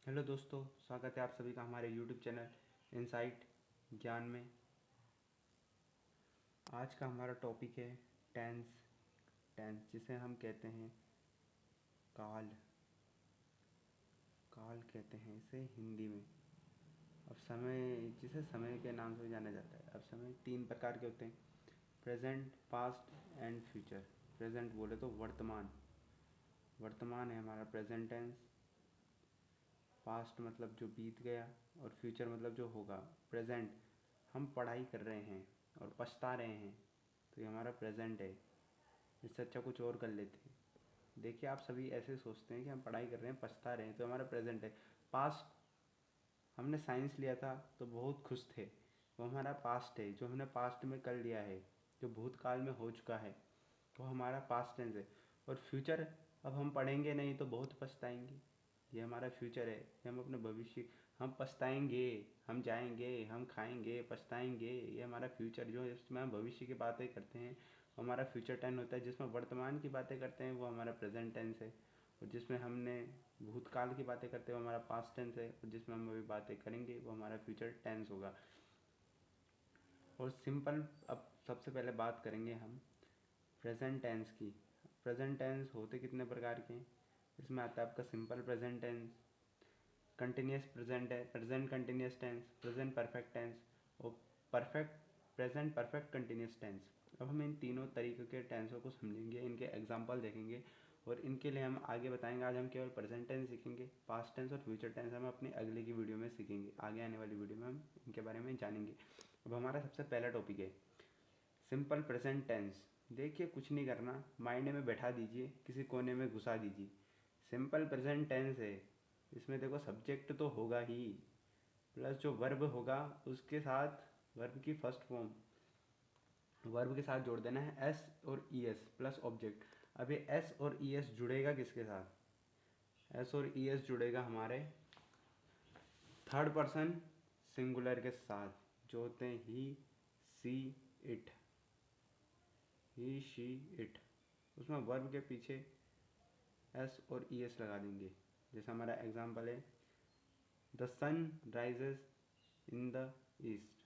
Hello दोस्तों, स्वागत है आप सभी का हमारे यूट्यूब चैनल इनसाइट ज्ञान में। आज का हमारा टॉपिक है टेंस। जिसे हम कहते हैं काल। काल कहते हैं इसे हिंदी में। अब समय, जिसे समय के नाम से जाना जाता है। अब समय तीन प्रकार के होते हैं: present, past and future. Present बोले तो वर्तमान। वर्तमान है हमारा प्रेजेंट टेंस। पास्ट मतलब जो बीत गया, और फ्यूचर मतलब जो होगा। प्रेजेंट, हम पढ़ाई कर रहे हैं और पछता रहे हैं, तो ये हमारा प्रेजेंट है। इससे अच्छा कुछ और कर लेते हैं। देखिए, आप सभी ऐसे सोचते हैं कि हम पढ़ाई कर रहे हैं, पछता रहे हैं, तो हमारा प्रेजेंट है। पास्ट, हमने साइंस लिया था तो बहुत खुश थे, वो हमारा पास्ट है। जो हमने पास्ट में कर लिया है, जो भूतकाल में हो चुका है, वो हमारा पास्ट टेंस है। और फ्यूचर, अब हम पढ़ेंगे नहीं तो बहुत पछताएंगे, ये हमारा फ्यूचर है। ये हम अपने भविष्य, हम पछताएंगे, हम जाएंगे, हम खाएंगे, पछताएंगे, ये हमारा फ्यूचर। जो इसमें हम भविष्य की बातें करते हैं वो हमारा फ्यूचर टेंस होता है। जिसमें वर्तमान की बातें करते हैं वो हमारा प्रेजेंट टेंस है। और जिसमें हमने भूतकाल की बातें करते हैं वो हमारा पास्ट टेंस है। और जिसमें हम अभी बातें करेंगे वो हमारा फ्यूचर टेंस होगा। और सिंपल, अब सबसे पहले बात करेंगे हम प्रेजेंट टेंस की। प्रेजेंट टेंस होते कितने प्रकार के हैं? इसमें आता है आपका simple present tense, continuous present है, present continuous tense, present perfect tense और perfect present perfect continuous tense. अब हम इन तीनों तरीके के टेंसों को समझेंगे, इनके एग्जांपल देखेंगे, और इनके लिए हम आगे बताएंगे। आज हम केवल प्रेजेंट टेंस सीखेंगे, पास्ट टेंस और फ्यूचर टेंस हम अपनी अगले की वीडियो में सीखेंगे। आगे आने वाली वीडियो में हम इनके बारे में जानेंगे। अब हमारा सबसे पहला टॉपिक है सिंपल प्रेजेंट टेंस। देखिए, कुछ नहीं करना, माइंड में बैठा दीजिए, किसी कोने में घुसा दीजिए। सिंपल प्रेजेंट टेंस है, इसमें देखो सब्जेक्ट तो होगा ही, प्लस जो वर्ब होगा उसके साथ वर्ब की फर्स्ट फॉर्म, वर्ब के साथ जोड़ देना है एस और ई एस प्लस ऑब्जेक्ट। अब ये एस और ई एस जुड़ेगा किसके साथ? एस और ई एस जुड़ेगा हमारे थर्ड पर्सन सिंगुलर के साथ, जो होते हैं ही, सी, इट। He, she, it. उसमें वर्ब के पीछे एस और ई एस लगा देंगे। जैसे हमारा एग्जाम्पल है, the sun rises in the east.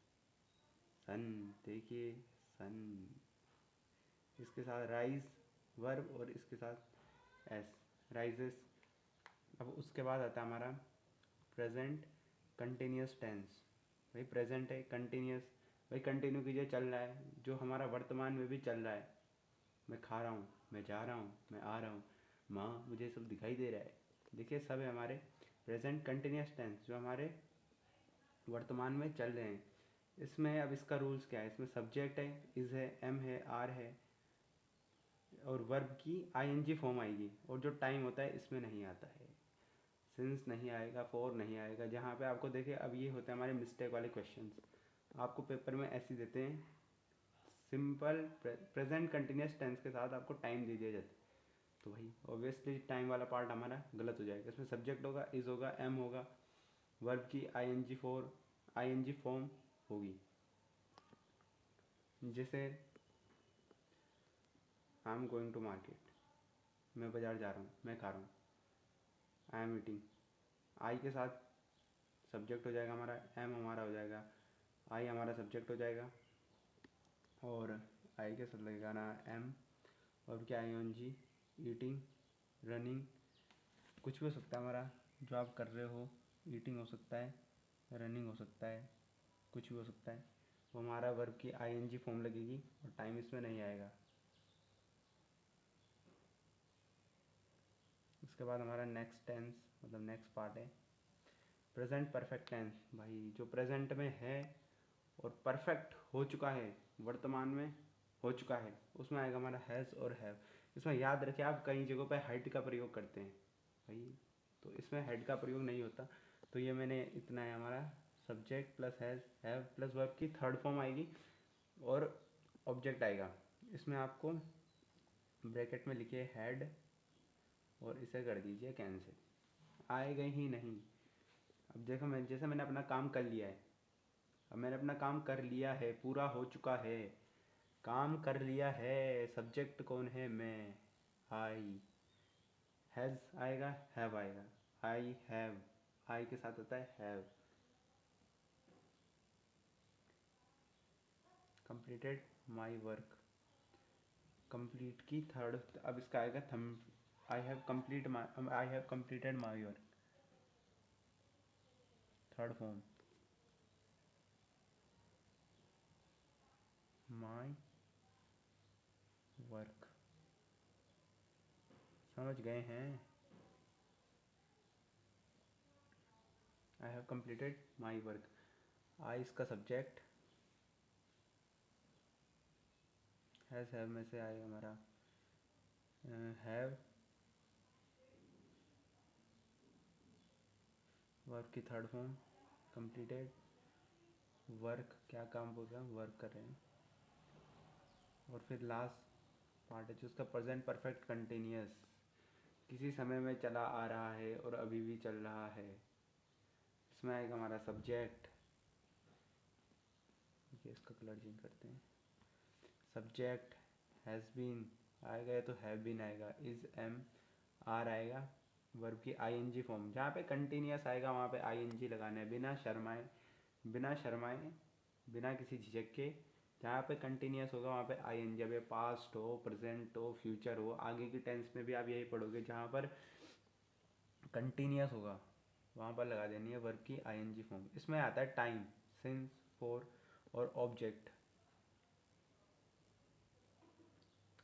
Sun, देखिए सन, इसके साथ राइज वर्ब और इसके साथ एस, राइजेस। अब उसके बाद आता है हमारा प्रेजेंट कंटिन्यूस टेंस। भाई प्रेजेंट है, कंटिन्यूस, भाई कंटिन्यू कीजिए, चल रहा है, जो हमारा वर्तमान में भी चल रहा है। मैं खा रहा हूँ, मैं जा रहा हूँ, मैं आ रहा हूँ, माँ मुझे सब दिखाई दे रहा है। देखिए, सब है हमारे प्रेजेंट कंटिन्यूस टेंस, जो हमारे वर्तमान में चल रहे हैं। इसमें अब इसका रूल्स क्या है? इसमें सब्जेक्ट है, इज़ है, एम है, आर है, और वर्ब की आईएनजी फॉर्म आएगी। और जो टाइम होता है इसमें नहीं आता है, सिंस नहीं आएगा, फॉर नहीं आएगा। जहाँ पे आपको देखे, अब ये होते हैं हमारे मिस्टेक वाले क्वेश्चंस, आपको पेपर में ऐसे देते हैं, सिंपल प्रेजेंट कंटिन्यूस टेंस के साथ आपको टाइम दे दिया जाता है, तो भाई ऑब्वियसली टाइम वाला पार्ट हमारा गलत हो जाएगा। इसमें सब्जेक्ट होगा, इज होगा, एम होगा, वर्ब की आईएनजी फॉर्म होगी। जैसे I am going to market, मैं बाजार जा रहा हूँ, मैं खा रहा हूँ। आई एम ईटिंग, आई के साथ सब्जेक्ट हो जाएगा हमारा, एम हमारा हो जाएगा, आई हमारा सब्जेक्ट हो जाएगा, और आई के साथ लगेगा ना एम, और क्या I N G, eating, running, कुछ भी हो सकता है हमारा जो आप कर रहे हो। ईटिंग हो सकता है, रनिंग हो सकता है, कुछ भी हो सकता है। वो हमारा वर्ब की आई एन जी फॉर्म लगेगी और टाइम इसमें नहीं आएगा। उसके बाद हमारा नेक्स्ट टेंस, मतलब नेक्स्ट पार्ट है प्रेजेंट परफेक्ट टेंस। भाई जो प्रेजेंट में है और परफेक्ट हो चुका है, वर्तमान में हो चुका है, उसमें आएगा हमारा हैज़ और हैव। इसमें याद रखिए, आप कई जगहों पर हेड का प्रयोग करते हैं भाई, तो इसमें हेड का प्रयोग नहीं होता। तो ये मैंने इतना है हमारा, subject plus has have plus verb की थर्ड फॉर्म आएगी और ऑब्जेक्ट आएगा। इसमें आपको ब्रैकेट में लिखिए हेड और इसे कर दीजिए कैंसिल, आएगा ही नहीं। अब देखो, मैं जैसे मैंने अपना काम कर लिया है, अब मैंने अपना काम कर लिया है, पूरा हो चुका है, काम कर लिया है। सब्जेक्ट कौन है? मैं, आई। हैज़ आएगा, हैव आएगा, आई हैव। आई के साथ आता है have. Completed my work, complete की थर्ड, अब इसका आएगा थम, I have completed my work, third form, my work. समझ गए हैं? I have completed my work, I इसका सब्जेक्ट, हैव में से आएगा हमारा हैव, वर्क की थर्ड फॉर्म कंप्लीटेड, वर्क क्या काम बोल रहे हैं, वर्क कर रहे हैं, और फिर लास्ट पार्ट है जो उसका प्रेजेंट परफेक्ट कंटिन्यूस, किसी समय में चला आ रहा है और अभी भी चल रहा है। इसमें आएगा हमारा सब्जेक्ट, ये इसका कलर चेंज करते हैं, सब्जेक्ट हैज़ बीन आएगा या तो हैव बीन आएगा, इज एम आर आएगा, वर्ब की आईएनजी फॉर्म, जहाँ पे कंटिन्यूस आएगा वहाँ पे आईएनजी लगाना है, बिना शर्माए, बिना शर्माए, बिना किसी झिझक के, जहाँ पे कंटिन्यूस होगा वहाँ पे आईएनजी। अब ये पास्ट हो, प्रेजेंट हो, फ्यूचर हो, आगे की टेंस में भी आप यही पढ़ोगे, जहाँ पर कंटिन्यूस होगा वहाँ पर लगा देनी है वर्ब की आईएनजी फॉर्म। इसमें आता है टाइम, सिंस, फॉर और ऑब्जेक्ट,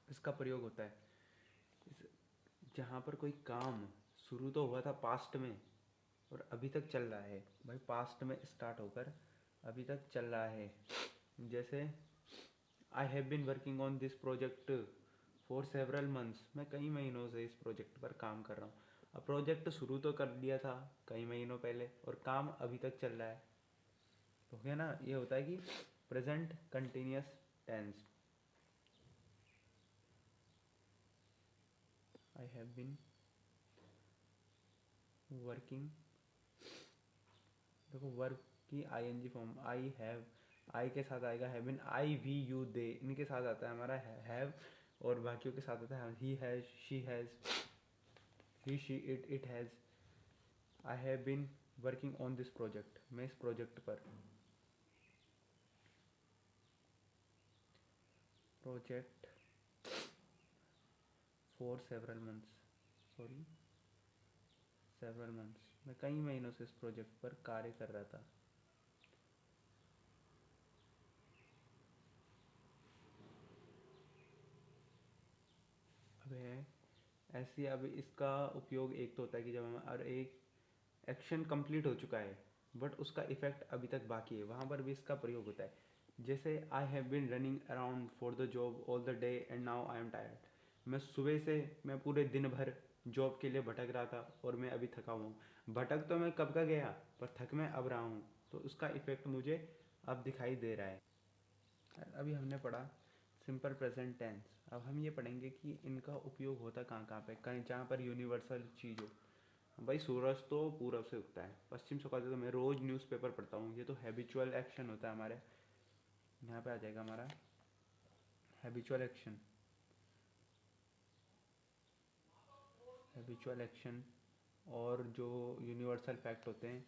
इसका प्रयोग होता है जहाँ पर कोई काम शुरू तो हुआ था पास्ट में और अभी तक चल रहा है, भाई पास्ट में स्टार्ट होकर अभी तक चल रहा है। जैसे आई have been working on this project for several months, मैं कई महीनों से इस प्रोजेक्ट पर काम कर रहा हूँ। अब प्रोजेक्ट शुरू तो कर दिया था कई महीनों पहले और काम अभी तक चल रहा है, तो है ना, ये होता है कि present continuous tense. I have been working, देखो वर्क की ING form, I have, I के साथ आएगा have been, I we you they, इनके साथ आता है हमारा हैव, और बाकियों के साथ आता है he has, she has, he she it, it has. I have been working on this project, मैं इस प्रोजेक्ट पर, project for several months, sorry several months, मैं कई महीनों से इस प्रोजेक्ट पर कार्य कर रहा था। अब है ऐसी, अब इसका उपयोग एक तो होता है कि जब हम, और एक एक्शन कंप्लीट हो चुका है बट उसका इफेक्ट अभी तक बाकी है, वहाँ पर भी इसका प्रयोग होता है। जैसे आई have been running around for the job all the day and now I am tired, मैं सुबह से, मैं पूरे दिन भर जॉब के लिए भटक रहा था और मैं अभी थका हुआ हूँ। भटक तो मैं कब का गया पर थक मैं अब रहा हूँ, तो उसका इफेक्ट मुझे अब दिखाई दे रहा है। अभी हमने पढ़ा सिंपल प्रेजेंट टेंस, अब हम ये पढ़ेंगे कि इनका उपयोग होता कहाँ कहाँ पे, कहीं जहाँ पर यूनिवर्सल चीज़ हो। भाई सूरज तो पूरब से उगता है, पश्चिम से उगता है, तो मैं रोज़ न्यूज़पेपर पढ़ता हूँ, ये तो हैबिचुअल एक्शन होता है हमारे। यहाँ पे आ जाएगा हमारा हैबिचुअल एक्शन, हैबिचुअल एक्शन। और जो यूनिवर्सल फैक्ट होते हैं,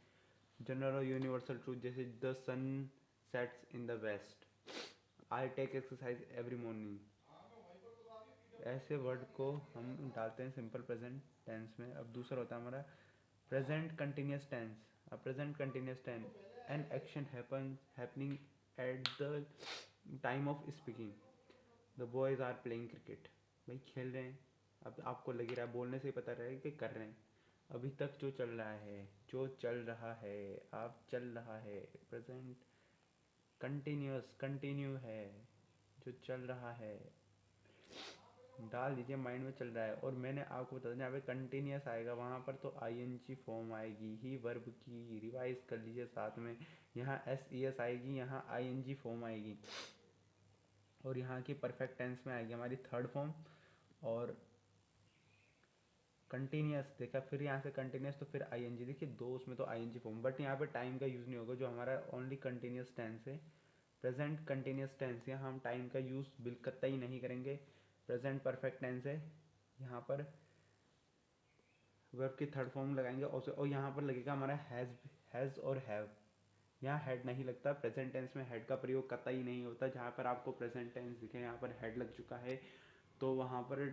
जनरल और यूनिवर्सल ट्रूथ, जैसे the sun sets in the west, I take exercise every morning, ऐसे वर्ड को हम डालते हैं सिंपल प्रेजेंट टेंस में। अब दूसरा होता है हमारा प्रेजेंट कंटिन्यूस टेंस। अब present continuous tense, an action happening at the time of speaking, the boys are playing cricket, भाई खेल रहे हैं, अब आपको लग रहा है, बोलने से ही पता रहेगा कि कर रहे हैं, अभी तक जो चल रहा है, जो चल रहा है, आप चल रहा है, प्रेजेंट कंटिन्यूस, कंटिन्यू है, जो चल रहा है, डाल दीजिए, माइंड में चल रहा है। और मैंने आपको बता दें, यहाँ पे कंटिन्यूस आएगा, वहाँ पर तो आईएनजी फॉर्म आएगी ही वर्ब की, रिवाइज कर लीजिए साथ में, यहाँ एस ई एस आएगी, यहाँ आईएनजी फॉर्म आएगी, और यहाँ की परफेक्ट टेंस में आएगी हमारी थर्ड फॉर्म। और कंटिन्यूस देखा, फिर यहाँ से कंटिन्यूस तो फिर आईएनजी, देखिए दो उसमें तो आईएनजी फॉर्म, बट यहाँ पे टाइम का यूज़ नहीं होगा, जो हमारा ओनली कंटिन्यूस टेंस है, प्रेजेंट कंटिन्यूस टेंस, यहाँ हम टाइम का यूज़ बिल्कुल कतई नहीं करेंगे। प्रेजेंट परफेक्ट टेंस है, यहाँ पर वर्ब की थर्ड फॉर्म लगाएंगे और यहाँ पर लगेगा हमारा हैज़ और हैव। यहाँ हेड नहीं लगता, प्रेजेंट टेंस में हेड का प्रयोग कतई नहीं होता। जहाँ पर आपको प्रेजेंट टेंस दिखे यहाँ पर हेड लग चुका है तो वहाँ पर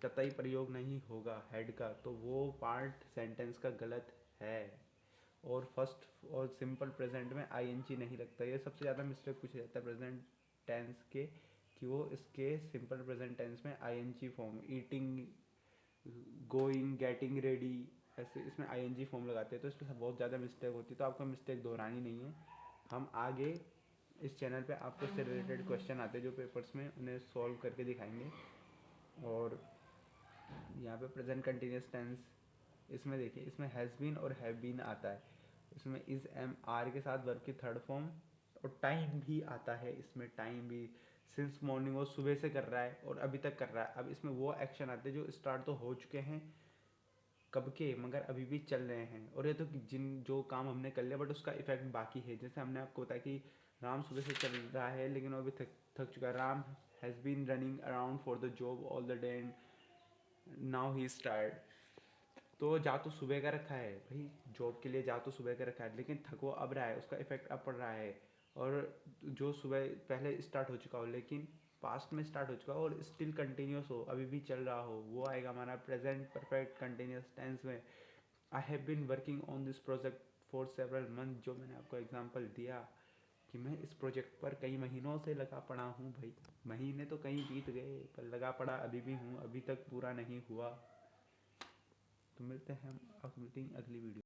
कतई प्रयोग नहीं होगा हेड का, तो वो पार्ट सेंटेंस का गलत है। और फर्स्ट और सिंपल प्रेजेंट में आईएनजी नहीं लगता। ये सबसे ज़्यादा मिस्टेक पूछा जाता है प्रेजेंट टेंस के, कि वो इसके सिंपल प्रेजेंट टेंस में ING form, eating, going, getting ready, ऐसे इसमें आईएनजी फॉर्म लगाते हैं, तो इसमें बहुत ज़्यादा मिस्टेक होती है। तो आपको मिस्टेक दोहरानी नहीं है। हम आगे इस चैनल पे आपको इससे रिलेटेड क्वेश्चन आते हैं जो पेपर्स में, उन्हें सॉल्व करके दिखाएंगे। और यहाँ पे प्रेजेंट कंटिन्यूस टेंस, इसमें देखिए इसमें हैज़ बीन और हैव बीन आता है, इसमें इज़ एम आर के साथ वर्ब की थर्ड फॉर्म, और टाइम भी आता है इसमें, टाइम भी सिंस मॉर्निंग, वो सुबह से कर रहा है और अभी तक कर रहा है। अब इसमें वो एक्शन आते हैं जो स्टार्ट तो हो चुके हैं कब के, मगर अभी भी चल रहे हैं, और ये तो जो काम हमने कर लिया बट उसका इफेक्ट बाकी है। जैसे हमने आपको बताया कि राम सुबह से चल रहा है लेकिन वो अभी थक चुका है। Ram has been running around for the job all the day and now he is tired. तो जा तो सुबह का रखा है भाई, जॉब के लिए जा तो सुबह का रखा है, लेकिन थक वो अब रहा है, उसका इफेक्ट अब पड़ रहा है। और जो सुबह पहले स्टार्ट हो चुका हो लेकिन पास्ट में स्टार्ट हो चुका हो और स्टिल कंटिन्यूस हो, अभी भी चल रहा हो, वो आएगा हमारा प्रेजेंट परफेक्ट कंटिन्यूस टेंस में। I have been working on this project for several month, जो मैंने आपको एग्जांपल दिया कि मैं इस प्रोजेक्ट पर कई महीनों से लगा पड़ा हूँ भाई। महीने तो कहीं बीत गए पर लगा पड़ा अभी भी हूँ, अभी तक पूरा नहीं हुआ। तो मिलते हैं हम अगली वीडियो।